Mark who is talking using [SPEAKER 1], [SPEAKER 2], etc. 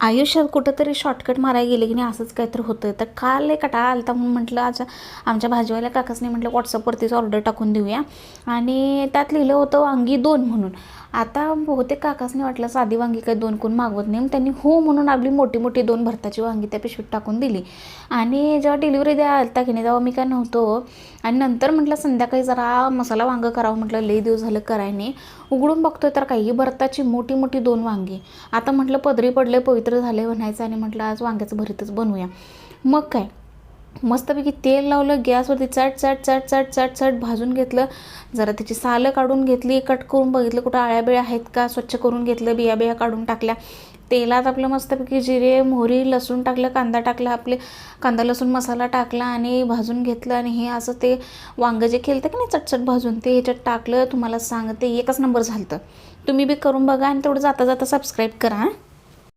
[SPEAKER 1] आयुष्यात कुठंतरी शॉर्टकट मारायला गेले की नाही असंच काहीतरी होतं. तर काल एक कंटाळा आला होता म्हणून म्हटलं आज आमच्या भाजीवाल्या काकासने म्हटलं व्हॉट्सअपवरतीच ऑर्डर टाकून देऊया. आणि त्यात लिहिलं होतं वांगी 2 म्हणून. आता बहुतेक काकासने वाटलं साधी वांगी काही 2 कोण मागवत नाही, त्यांनी हो म्हणून आपली मोठी मोठी 2 भरताची वांगी त्या पिशवीत टाकून दिली. आणि जेव्हा डिलिव्हरी द्या आलता की नाही तेव्हा मी काय नव्हतो. आणि नंतर म्हटलं संध्याकाळी जरा मसाला वांगं करावं म्हटलं, लई दिवस झालं करायने. उघडून बघतोय तर काही भरताची मोठी मोठी 2 वांगी. आता म्हटलं पदरी पडले पवित्र झाले म्हणायचं आणि म्हटलं आज वांग्याचं भरीतच बनवूया. मग काय मस्तपैकी तेल लावलं गॅसवरती, चट चट चट चट चट चट भाजून घेतलं. जरा त्याची सालं काढून घेतली, कट करून बघितलं कुठं आळ्या बिळ्या आहेत का, स्वच्छ करून घेतलं, बिया बिया काढून टाकल्या. तेलात आपलं मस्तपैकी जिरे मोहरी लसूण टाकलं, कांदा टाकला, आपले कांदा लसूण मसाला टाकला आणि भाजून घेतलं. आणि हे असं ते वांगं जे केलं की नाही चटचट भाजून ते ह्याच्यात टाकलं. तुम्हाला सांगते एकच नंबर झालं. तुम्ही बी करून बघा आणि तेवढं जाता जाता सबस्क्राईब करा.